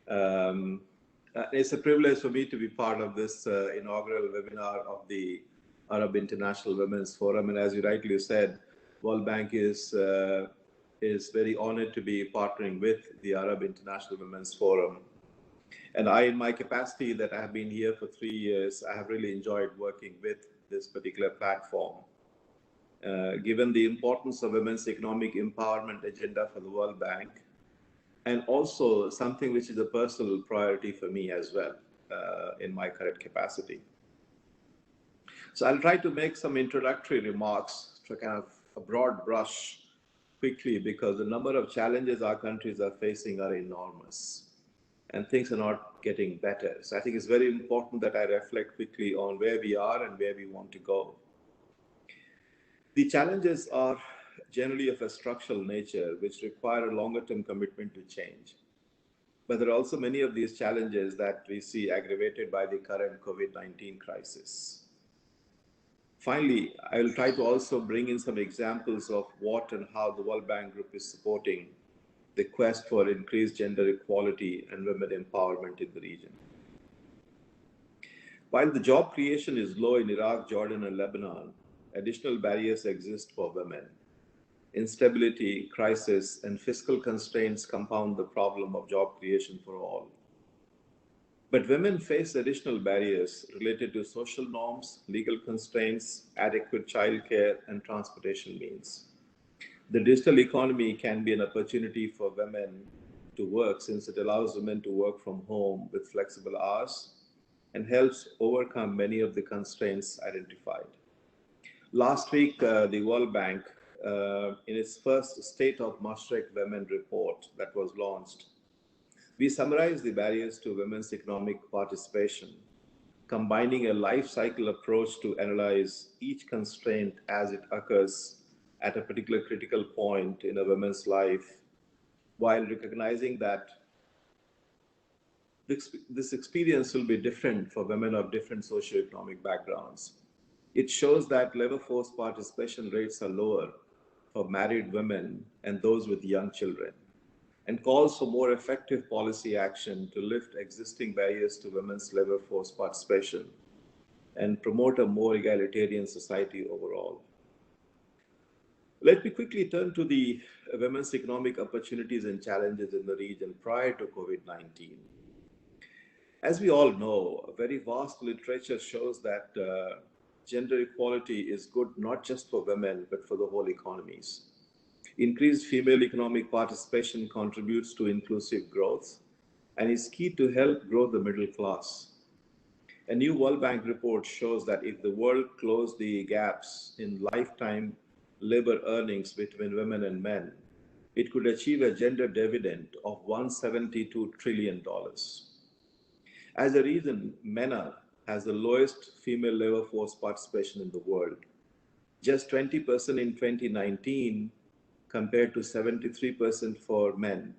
Um, it's a privilege for me to be part of this inaugural webinar of the Arab International Women's Forum. And as you rightly said, World Bank is very honored to be partnering with the Arab International Women's Forum. And I, in my capacity that I have been here for 3 years, I have really enjoyed working with this particular platform. Given the importance of women's economic empowerment agenda for the World Bank, and also something which is a personal priority for me as well in my current capacity. So I'll try to make some introductory remarks to kind of a broad brush quickly, because the number of challenges our countries are facing are enormous and things are not getting better. So I think it's very important that I reflect quickly on where we are and where we want to go. The challenges are generally of a structural nature, which require a longer-term commitment to change. But there are also many of these challenges that we see aggravated by the current COVID-19 crisis. Finally, I will try to also bring in some examples of what and how the World Bank Group is supporting the quest for increased gender equality and women empowerment in the region. While the job creation is low in Iraq, Jordan, and Lebanon, additional barriers exist for women. Instability, crisis, and fiscal constraints compound the problem of job creation for all. But women face additional barriers related to social norms, legal constraints, adequate childcare, and transportation means. The digital economy can be an opportunity for women to work, since it allows women to work from home with flexible hours and helps overcome many of the constraints identified. Last week, the World Bank, in its first State of Mashreq Women report that was launched, we summarized the barriers to women's economic participation, combining a life cycle approach to analyze each constraint as it occurs at a particular critical point in a woman's life, while recognizing that this experience will be different for women of different socioeconomic backgrounds. It shows that labor force participation rates are lower for married women and those with young children, and calls for more effective policy action to lift existing barriers to women's labor force participation and promote a more egalitarian society overall. Let me quickly turn to the women's economic opportunities and challenges in the region prior to COVID-19. As we all know, a very vast literature shows that gender equality is good not just for women, but for the whole economies. Increased female economic participation contributes to inclusive growth and is key to help grow the middle class. A new World Bank report shows that if the world closed the gaps in lifetime labor earnings between women and men, it could achieve a gender dividend of $172 trillion. As a reason, MENA has the lowest female labor force participation in the world. Just 20% in 2019 compared to 73% for men.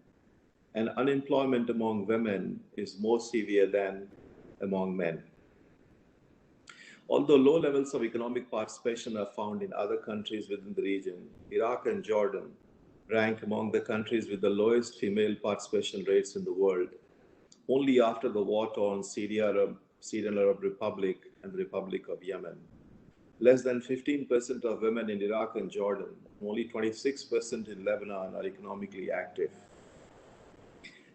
And unemployment among women is more severe than among men. Although low levels of economic participation are found in other countries within the region, Iraq and Jordan rank among the countries with the lowest female participation rates in the world, only after the war-torn Syrian Arab Republic and the Republic of Yemen. Less than 15% of women in Iraq and Jordan, only 26% in Lebanon are economically active.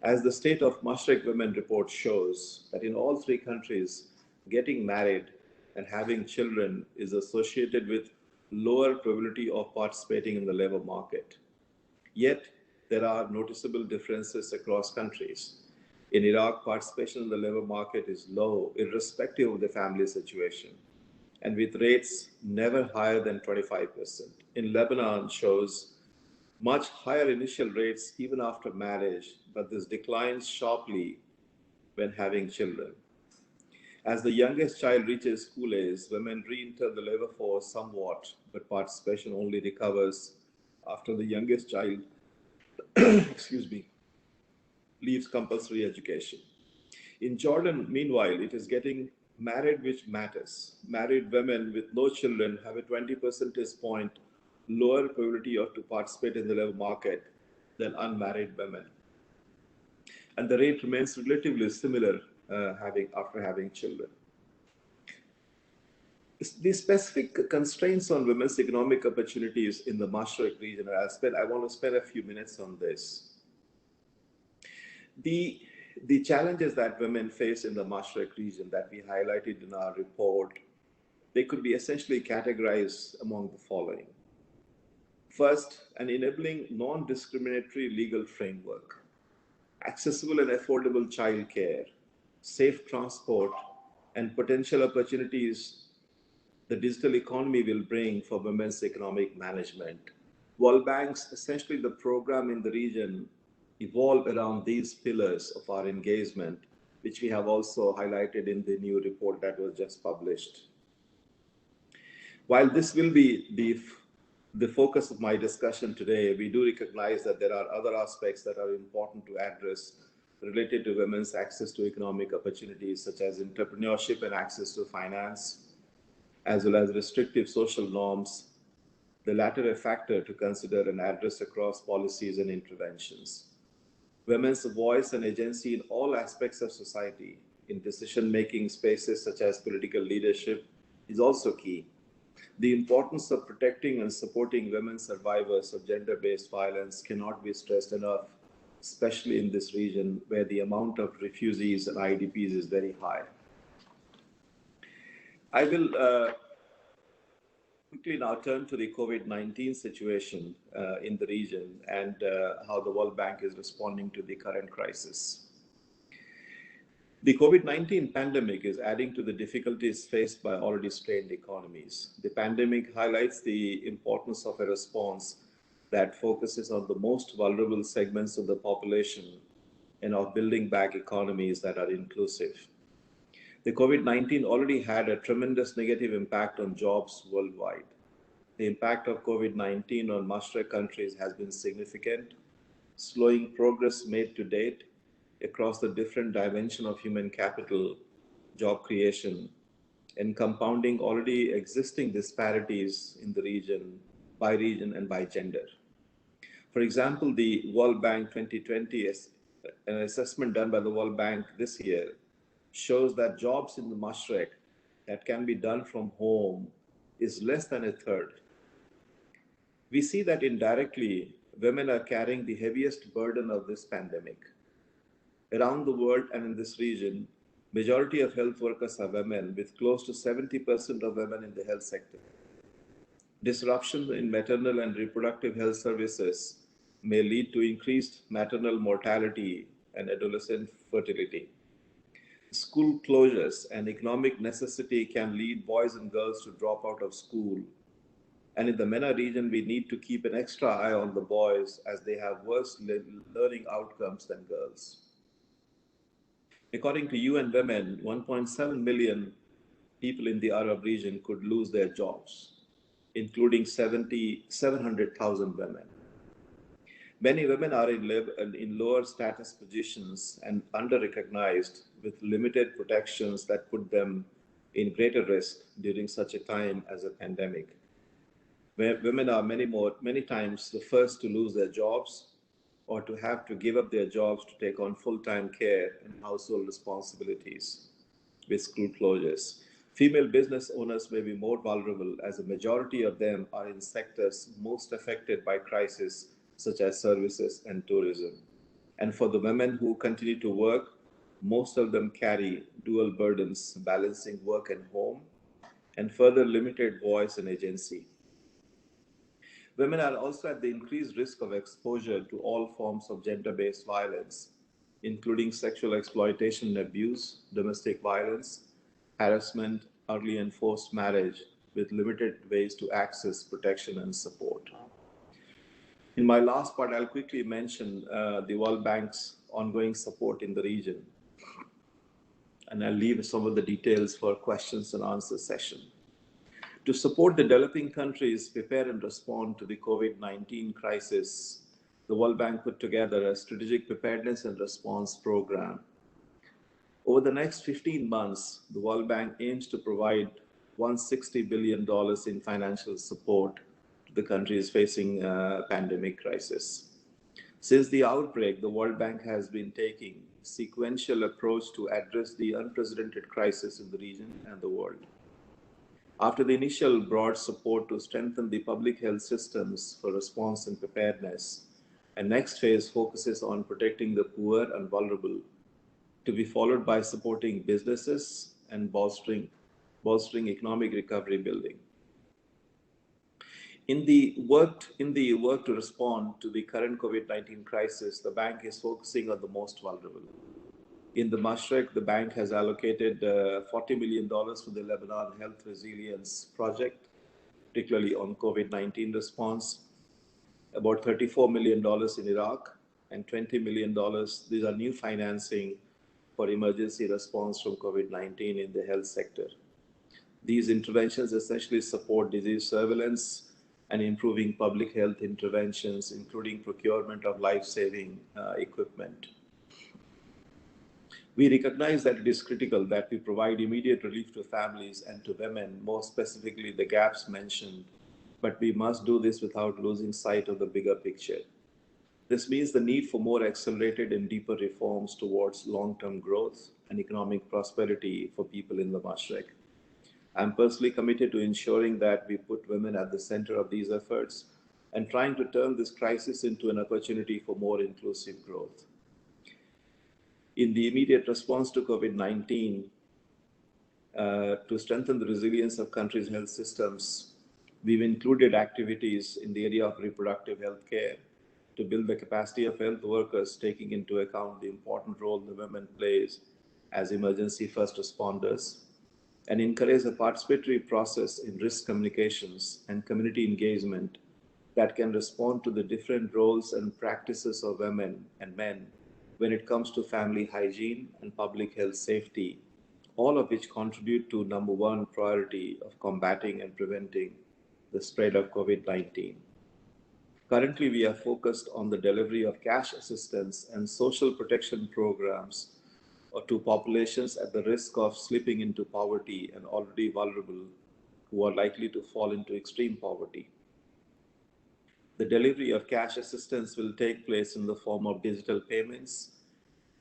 As the State of Mashreq Women report shows, that in all three countries, getting married and having children is associated with lower probability of participating in the labor market. Yet, there are noticeable differences across countries. In Iraq, participation in the labor market is low, irrespective of the family situation, and with rates never higher than 25%. In Lebanon shows much higher initial rates even after marriage, but this declines sharply when having children. As the youngest child reaches school age, women re-enter the labor force somewhat, but participation only recovers after the youngest child leaves compulsory education. In Jordan, meanwhile, it is getting married which matters. Married women with no children have a 20 percentage point lower probability to participate in the labor market than unmarried women. and the rate remains relatively similar after having children. The specific constraints on women's economic opportunities in the Mashreq region, I want to spend a few minutes on this. The challenges that women face in the Mashreq region that we highlighted in our report, they could be essentially categorized among the following. First, an enabling non-discriminatory legal framework, accessible and affordable childcare, safe transport, and potential opportunities the digital economy will bring for women's economic management. World Bank's, essentially the program in the region, evolve around these pillars of our engagement, which we have also highlighted in the new report that was just published. While this will be the focus of my discussion today, we do recognize that there are other aspects that are important to address related to women's access to economic opportunities, such as entrepreneurship and access to finance, as well as restrictive social norms, the latter a factor to consider and address across policies and interventions. Women's voice and agency in all aspects of society, in decision-making spaces such as political leadership, is also key. The importance of protecting and supporting women survivors of gender-based violence cannot be stressed enough, especially in this region where the amount of refugees and IDPs is very high. I will quickly now turn to the COVID-19 situation in the region and how the World Bank is responding to the current crisis. The COVID-19 pandemic is adding to the difficulties faced by already strained economies. The pandemic highlights the importance of a response that focuses on the most vulnerable segments of the population and of building back economies that are inclusive. The COVID-19 already had a tremendous negative impact on jobs worldwide. The impact of COVID-19 on Mashreq countries has been significant, slowing progress made to date across the different dimensions of human capital, job creation, and compounding already existing disparities in the region and by gender. For example, the World Bank 2020, an assessment done by the World Bank this year, shows that jobs in the Mashreq that can be done from home is less than a third. We see that indirectly, women are carrying the heaviest burden of this pandemic. Around the world and in this region, majority of health workers are women, with close to 70% of women in the health sector. Disruption in maternal and reproductive health services may lead to increased maternal mortality and adolescent fertility. School closures and economic necessity can lead boys and girls to drop out of school. And in the MENA region, we need to keep an extra eye on the boys as they have worse learning outcomes than girls. According to UN Women, 1.7 million people in the Arab region could lose their jobs, including 700,000 women. Many women are in lower status positions and under-recognized, with limited protections that put them in greater risk during such a time as a pandemic. Where women are many times the first to lose their jobs or to have to give up their jobs to take on full-time care and household responsibilities with school closures. Female business owners may be more vulnerable, as a majority of them are in sectors most affected by crisis, such as services and tourism. And for the women who continue to work, most of them carry dual burdens, balancing work and home, and further limited voice and agency. Women are also at the increased risk of exposure to all forms of gender-based violence, including sexual exploitation and abuse, domestic violence, harassment, early and forced marriage, with limited ways to access protection and support. In my last part, I'll quickly mention the World Bank's ongoing support in the region, and I'll leave some of the details for questions and answer session. To support the developing countries prepare and respond to the COVID-19 crisis, the World Bank put together a strategic preparedness and response program. Over the next 15 months, the World Bank aims to provide $160 billion in financial support to the countries facing a pandemic crisis. Since the outbreak, the World Bank has been taking sequential approach to address the unprecedented crisis in the region and the world. After the initial broad support to strengthen the public health systems for response and preparedness, a next phase focuses on protecting the poor and vulnerable, to be followed by supporting businesses and bolstering economic recovery building. In the work to respond to the current COVID-19 crisis, the bank is focusing on the most vulnerable. In the Mashreq, the bank has allocated $40 million to the Lebanon Health Resilience Project, particularly on COVID-19 response, about $34 million in Iraq, and $20 million. These are new financing for emergency response from COVID-19 in the health sector. These interventions essentially support disease surveillance and improving public health interventions, including procurement of life-saving equipment. We recognize that it is critical that we provide immediate relief to families and to women, more specifically the gaps mentioned, but we must do this without losing sight of the bigger picture. This means the need for more accelerated and deeper reforms towards long-term growth and economic prosperity for people in the Mashreq. I'm personally committed to ensuring that we put women at the center of these efforts and trying to turn this crisis into an opportunity for more inclusive growth. In the immediate response to COVID-19, to strengthen the resilience of countries' health systems, we've included activities in the area of reproductive health care to build the capacity of health workers, taking into account the important role the women plays as emergency first responders, and encourage a participatory process in risk communications and community engagement that can respond to the different roles and practices of women and men when it comes to family hygiene and public health safety, all of which contribute to number one priority of combating and preventing the spread of COVID-19. Currently, we are focused on the delivery of cash assistance and social protection programs to populations at the risk of slipping into poverty and already vulnerable who are likely to fall into extreme poverty. The delivery of cash assistance will take place in the form of digital payments,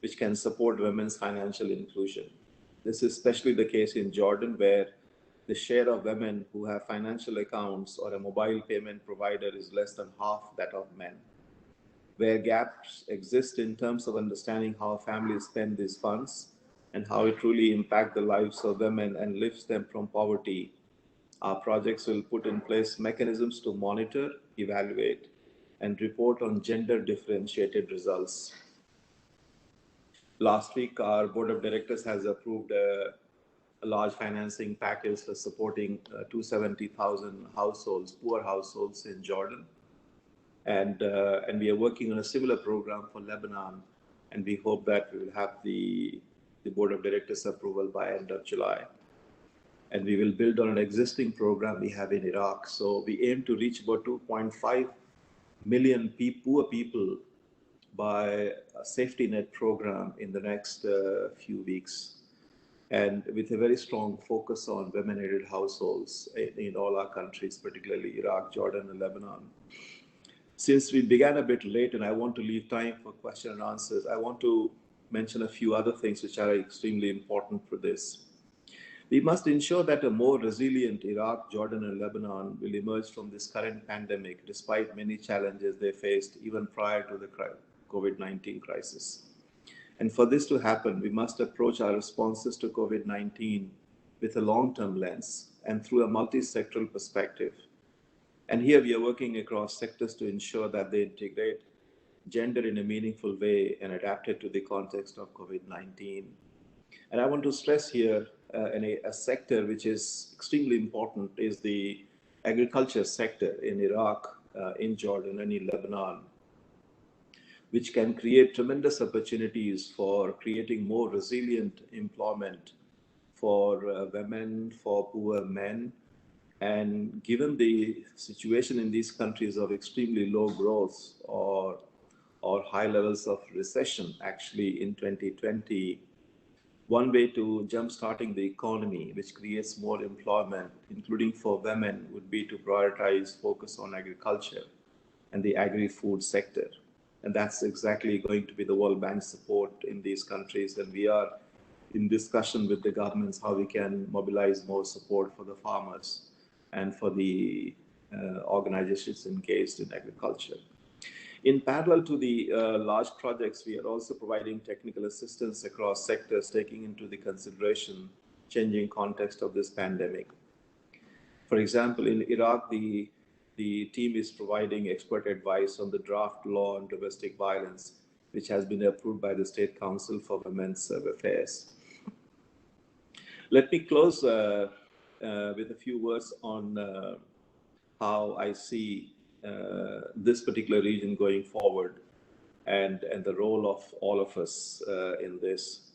which can support women's financial inclusion. This is especially the case in Jordan, where the share of women who have financial accounts or a mobile payment provider is less than half that of men. Where gaps exist in terms of understanding how families spend these funds and how it truly impacts the lives of women and lifts them from poverty, our projects will put in place mechanisms to monitor, evaluate, and report on gender differentiated results. Last week, our board of directors has approved a large financing package for supporting 270,000 households, poor households in Jordan. And we are working on a similar program for Lebanon, and we hope that we will have the board of directors approval by end of July. And we will build on an existing program we have in Iraq. So we aim to reach about 2.5 million poor people by a safety net program in the next few weeks, and with a very strong focus on women-aided households in all our countries, particularly Iraq, Jordan, and Lebanon. Since we began a bit late and I want to leave time for question and answers, I want to mention a few other things which are extremely important for this. We must ensure that a more resilient Iraq, Jordan, and Lebanon will emerge from this current pandemic, despite many challenges they faced even prior to the COVID-19 crisis. And for this to happen, we must approach our responses to COVID-19 with a long-term lens and through a multi-sectoral perspective. And here we are working across sectors to ensure that they integrate gender in a meaningful way and adapt it to the context of COVID-19. And I want to stress here a sector which is extremely important is the agriculture sector in Iraq, in Jordan, and in Lebanon, which can create tremendous opportunities for creating more resilient employment for women, for poor men. And given the situation in these countries of extremely low growth or high levels of recession, actually in 2020, one way to jumpstarting the economy, which creates more employment, including for women, would be to prioritize focus on agriculture and the agri-food sector. And that's exactly going to be the World Bank's support in these countries. And we are in discussion with the governments how we can mobilize more support for the farmers and for the organizations engaged in agriculture. In parallel to the large projects, we are also providing technical assistance across sectors, taking into the consideration changing context of this pandemic. For example, in Iraq, the team is providing expert advice on the draft law on domestic violence, which has been approved by the State Council for Women's Affairs. Let me close with a few words on how I see this particular region going forward and the role of all of us in this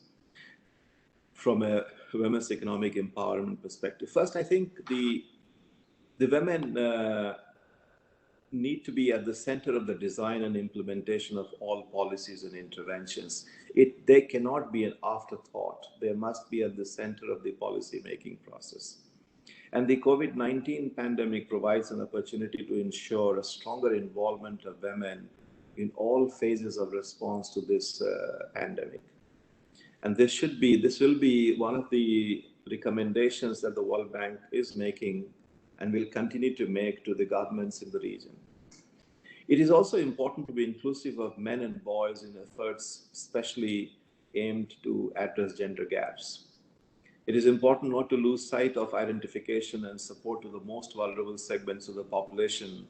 from a women's economic empowerment perspective. First, I think the women need to be at the center of the design and implementation of all policies and interventions. They cannot be an afterthought. They must be at the center of the policy-making process. And the COVID-19 pandemic provides an opportunity to ensure a stronger involvement of women in all phases of response to this pandemic. And this will be one of the recommendations that the World Bank is making and will continue to make to the governments in the region. It is also important to be inclusive of men and boys in efforts especially aimed to address gender gaps. It is important not to lose sight of identification and support to the most vulnerable segments of the population,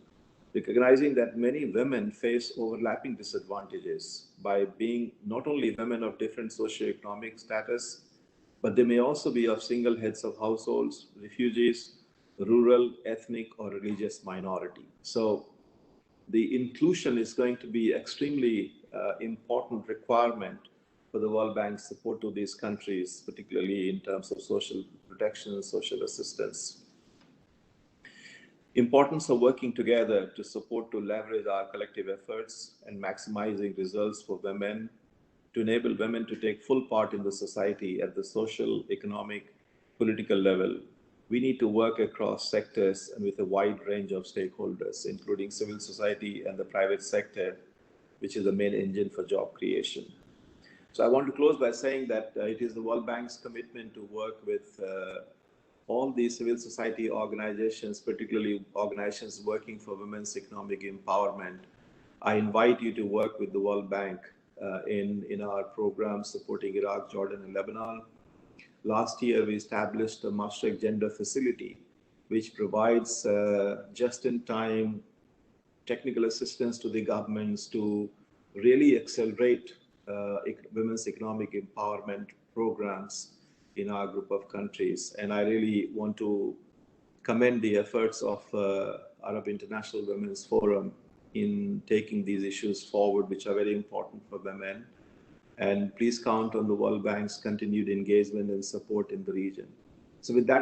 recognizing that many women face overlapping disadvantages by being not only women of different socioeconomic status, but they may also be of single heads of households, refugees, rural, ethnic, or religious minority. So the inclusion is going to be extremely important requirement for the World Bank's support to these countries, particularly in terms of social protection and social assistance. Importance of working together to support to leverage our collective efforts and maximizing results for women, to enable women to take full part in the society at the social, economic, political level. We need to work across sectors and with a wide range of stakeholders, including civil society and the private sector, which is the main engine for job creation. So I want to close by saying that it is the World Bank's commitment to work with all these civil society organizations, particularly organizations working for women's economic empowerment. I invite you to work with the World Bank in our program supporting Iraq, Jordan, and Lebanon. Last year, we established the Mashreq Gender Facility, which provides just-in-time technical assistance to the governments to really accelerate women's economic empowerment programs in our group of countries. And I really want to commend the efforts of Arab International Women's Forum in taking these issues forward, which are very important for women. And please count on the World Bank's continued engagement and support in the region. So with that,